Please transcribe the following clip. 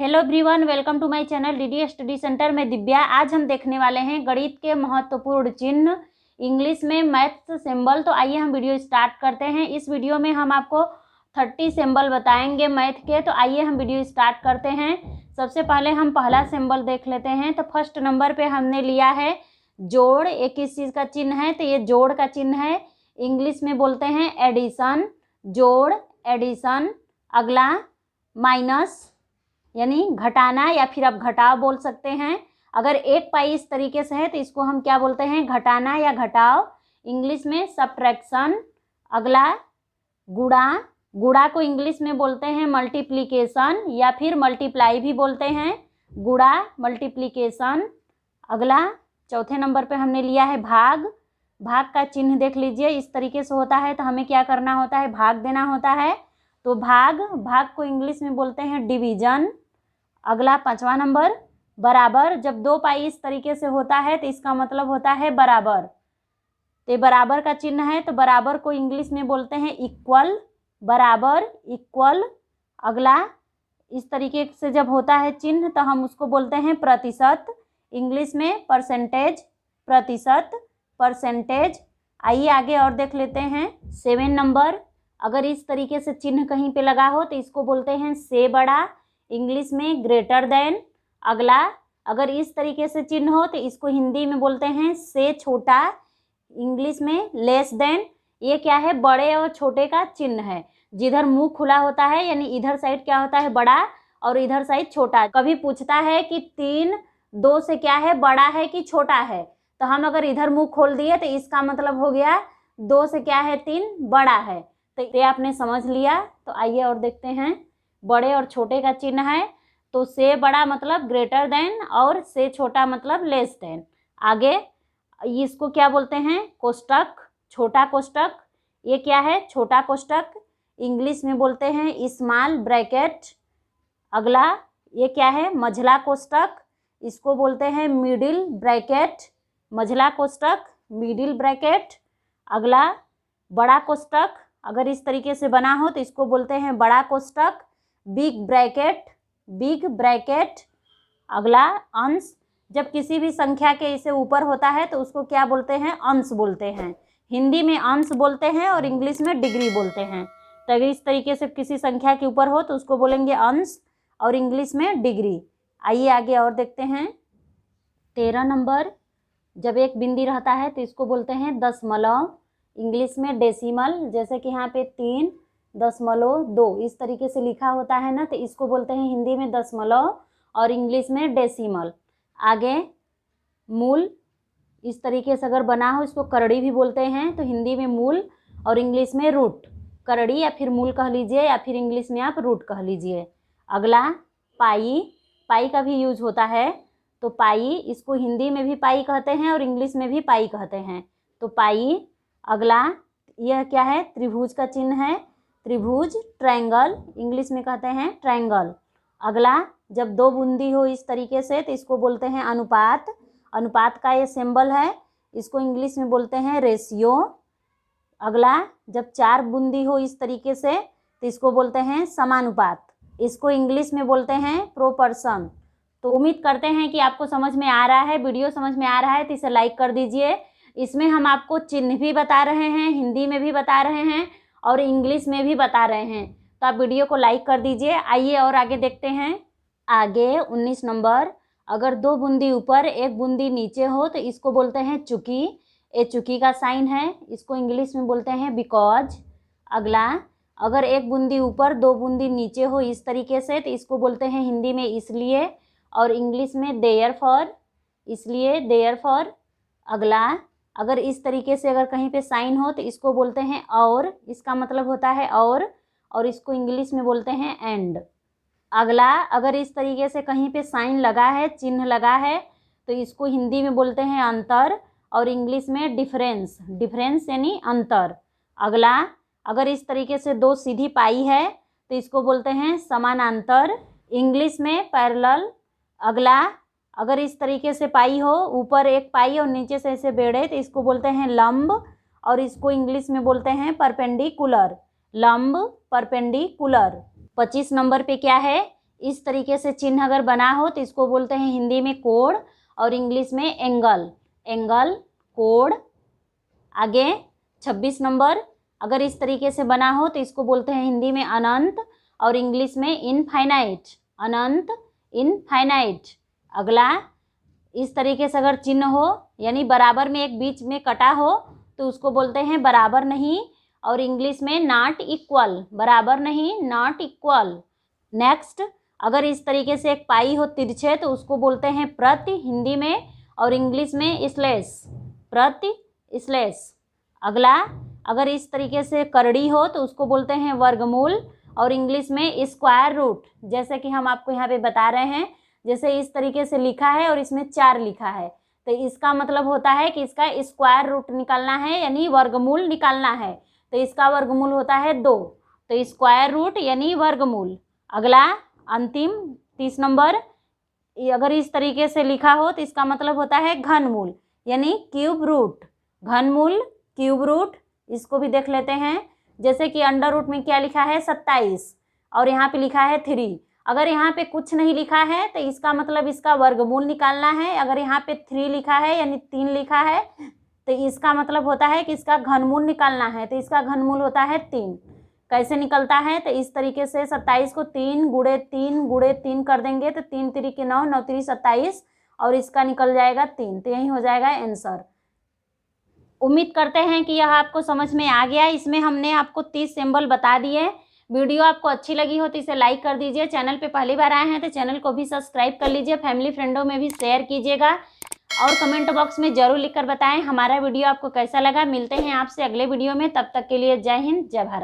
Hello everyone, welcome to my channel DD study centre में दिव्या। आज हम देखने वाले हैं गणित के महत्वपूर्ण चिन्ह इंग्लिश में मैथ्स सिंबल। तो आइए हम वीडियो स्टार्ट करते हैं। इस वीडियो में हम आपको 30 सिंबल बताएंगे मैथ के। तो आइए हम वीडियो स्टार्ट करते हैं। सबसे पहले हम पहला सिंबल देख लेते हैं। तो फर्स्ट नंबर पे हमने लिया है जोड़। ये किस चीज़ का चिन्ह है? तो ये जोड़ का चिन्ह है। इंग्लिश में बोलते हैं एडिशन, जोड़, एडिशन। अगला माइनस यानी घटाना, या फिर आप घटाव बोल सकते हैं। अगर एक पाई इस तरीके से है तो इसको हम क्या बोलते हैं? घटाना या घटाव। इंग्लिश में सब्ट्रैक्शन। अगला गुणा। गुणा को इंग्लिश में बोलते हैं मल्टीप्लिकेशन, या फिर मल्टीप्लाई भी बोलते हैं। गुणा, मल्टीप्लिकेशन। अगला चौथे नंबर पे हमने लिया है भाग। भाग का चिन्ह देख लीजिए, इस तरीके से होता है। तो हमें क्या करना होता है? भाग देना होता है। तो भाग को इंग्लिश में बोलते हैं डिवीजन। अगला पांचवा नंबर बराबर। जब दो पाई इस तरीके से होता है तो इसका मतलब होता है बराबर। तो बराबर का चिन्ह है, तो बराबर को इंग्लिश में बोलते हैं इक्वल। बराबर, इक्वल। अगला इस तरीके से जब होता है चिन्ह तो हम उसको बोलते हैं प्रतिशत। इंग्लिश में परसेंटेज, प्रतिशत, परसेंटेज। आइए आगे और देख लेते हैं। 7 नंबर। अगर इस तरीके से चिन्ह कहीं पे लगा हो तो इसको बोलते हैं से बड़ा। इंग्लिश में ग्रेटर देन। अगला अगर इस तरीके से चिन्ह हो तो इसको हिंदी में बोलते हैं से छोटा। इंग्लिश में लेस देन। ये क्या है? बड़े और छोटे का चिन्ह है। जिधर मुंह खुला होता है यानी इधर साइड क्या होता है? बड़ा, और इधर साइड छोटा। कभी पूछता है कि 3 2 से क्या है? बड़ा है कि छोटा है? तो हम अगर इधर मुंह खोल दिए तो इसका मतलब हो गया 2 से क्या है? 3 बड़ा है। तो ये आपने समझ लिया। तो आइए और देखते हैं। बड़े और छोटे का चिन्ह है, तो से बड़ा मतलब ग्रेटर देन, और से छोटा मतलब लेस देन। आगे इसको क्या बोलते हैं? कोष्टक, छोटा कोष्टक। ये क्या है? छोटा कोष्टक। इंग्लिश में बोलते हैं स्मॉल ब्रैकेट। अगला ये क्या है? मझला कोष्टक। इसको बोलते हैं मिडिल ब्रैकेट। मझला कोष्टक, मिडिल ब्रैकेट। अगला बड़ा कोष्टक। अगर इस तरीके से बना हो तो इसको बोलते हैं बड़ा कोष्टक, बिग ब्रैकेट, बिग ब्रैकेट। अगला अंश। जब किसी भी संख्या के इसे ऊपर होता है तो उसको क्या बोलते हैं? अंश बोलते हैं। हिंदी में अंश बोलते हैं और इंग्लिश में डिग्री बोलते हैं। तो अगर इस तरीके से किसी संख्या के ऊपर हो तो उसको बोलेंगे अंश, और इंग्लिश में डिग्री। आइए आगे और देखते हैं। 13 नंबर। जब एक बिंदी रहता है तो इसको बोलते हैं दशमलव। इंग्लिश में डेसिमल। जैसे कि यहाँ पे 3.2 इस तरीके से लिखा होता है ना, तो इसको बोलते हैं हिंदी में दशमलव और इंग्लिश में डेसिमल। आगे मूल। इस तरीके से अगर बना हो इसको करड़ी भी बोलते हैं। तो हिंदी में मूल और इंग्लिश में रूट। करड़ी या फिर मूल कह लीजिए, या फिर इंग्लिश में आप रूट कह लीजिए। अगला पाई। पाई का भी यूज होता है। तो पाई, इसको हिंदी में भी पाई कहते हैं और इंग्लिश में भी पाई कहते हैं। तो पाई। अगला यह क्या है? त्रिभुज का चिन्ह है। त्रिभुज, ट्रायंगल। इंग्लिश में कहते हैं ट्रायंगल। अगला जब दो बूंदी हो इस तरीके से तो इसको बोलते हैं अनुपात। अनुपात का ये सिंबल है, इसको इंग्लिश में बोलते हैं रेशियो। अगला जब 4 बूंदी हो इस तरीके से तो इसको बोलते हैं समानुपात। इसको इंग्लिश में बोलते हैं प्रोपर्शन। तो उम्मीद करते हैं कि आपको समझ में आ रहा है। वीडियो समझ में आ रहा है तो इसे लाइक कर दीजिए। इसमें हम आपको चिन्ह भी बता रहे हैं, हिंदी में भी बता रहे हैं और इंग्लिश में भी बता रहे हैं। तो आप वीडियो को लाइक कर दीजिए। आइए और आगे देखते हैं। आगे 19 नंबर। अगर 2 बूंदी ऊपर 1 बूंदी नीचे हो तो इसको बोलते हैं चुकी। ये चुकी का साइन है, इसको इंग्लिश में बोलते हैं बिकॉज। अगला अगर 1 बूंदी ऊपर 2 बूंदी नीचे हो इस तरीके से तो इसको बोलते हैं हिंदी में इसलिए, और इंग्लिश में देयरफॉर, इसलिए, देयरफॉर। अगला अगर इस तरीके से अगर कहीं पे साइन हो तो इसको बोलते हैं और, इसका मतलब होता है और इसको इंग्लिश में बोलते हैं एंड। अगला अगर इस तरीके से कहीं पे साइन लगा है, चिन्ह लगा है, तो इसको हिंदी में बोलते हैं अंतर और इंग्लिश में डिफरेंस। डिफरेंस यानी अंतर। अगला अगर इस तरीके से 2 सीधी पाई है तो इसको बोलते हैं समानांतर, इंग्लिश में पैरेलल। अगला अगर इस तरीके से पाई हो, ऊपर 1 पाई और नीचे से ऐसे बेड़े, तो इसको बोलते हैं लंब और इसको इंग्लिश में बोलते हैं परपेंडिकुलर। लंब, परपेंडिकुलर। 25 नंबर पे क्या है? इस तरीके से चिन्ह अगर बना हो तो इसको बोलते हैं हिंदी में कोण और इंग्लिश में एंगल। एंगल, कोण। आगे 26 नंबर, अगर इस तरीके से बना हो तो इसको बोलते हैं हिंदी में अनंत और इंग्लिश में इनफाइनाइट। अनंत, इनफाइनाइट। अगला, इस तरीके से अगर चिन्ह हो यानी बराबर में एक बीच में कटा हो तो उसको बोलते हैं बराबर नहीं और इंग्लिश में नॉट इक्वल। बराबर नहीं, नॉट इक्वल। नेक्स्ट, अगर इस तरीके से एक पाई हो तिरछे तो उसको बोलते हैं प्रति हिंदी में और इंग्लिश में स्लैश। प्रति, स्लैश। अगला, अगर इस तरीके से करड़ी हो तो उसको बोलते हैं वर्गमूल और इंग्लिश में स्क्वायर रूट। जैसे कि हम आपको यहाँ पे बता रहे हैं, जैसे इस तरीके से लिखा है और इसमें 4 लिखा है तो इसका मतलब होता है कि इसका स्क्वायर रूट निकालना है यानी वर्गमूल निकालना है, तो इसका वर्गमूल होता है 2, तो स्क्वायर रूट यानी वर्गमूल। अगला, अंतिम 30 नंबर, अगर इस तरीके से लिखा हो तो इसका मतलब होता है घनमूल यानी क्यूब रूट। घनमूल, क्यूब रूट। इसको भी देख लेते हैं, जैसे कि अंडर रूट में क्या लिखा है 27 और यहाँ पे लिखा है 3। अगर यहाँ पे कुछ नहीं लिखा है तो इसका मतलब इसका वर्गमूल निकालना है। अगर यहाँ पे 3 लिखा है यानी 3 लिखा है तो इसका मतलब होता है कि इसका घनमूल निकालना है, तो इसका घनमूल होता है 3। कैसे निकलता है तो इस तरीके से 27 को 3 गुणे 3 गुणे 3 कर देंगे तो 3 3 9, 9 3 27 और इसका निकल जाएगा 3, तो यही हो जाएगा आंसर। उम्मीद करते हैं कि यह आपको समझ में आ गया। इसमें हमने आपको 30 सिंबल बता दिए। वीडियो आपको अच्छी लगी हो तो इसे लाइक कर दीजिए। चैनल पे पहली बार आए हैं तो चैनल को भी सब्सक्राइब कर लीजिए। फैमिली फ्रेंडों में भी शेयर कीजिएगा और कमेंट बॉक्स में ज़रूर लिखकर बताएं हमारा वीडियो आपको कैसा लगा। मिलते हैं आपसे अगले वीडियो में, तब तक के लिए जय हिंद, जय भारत।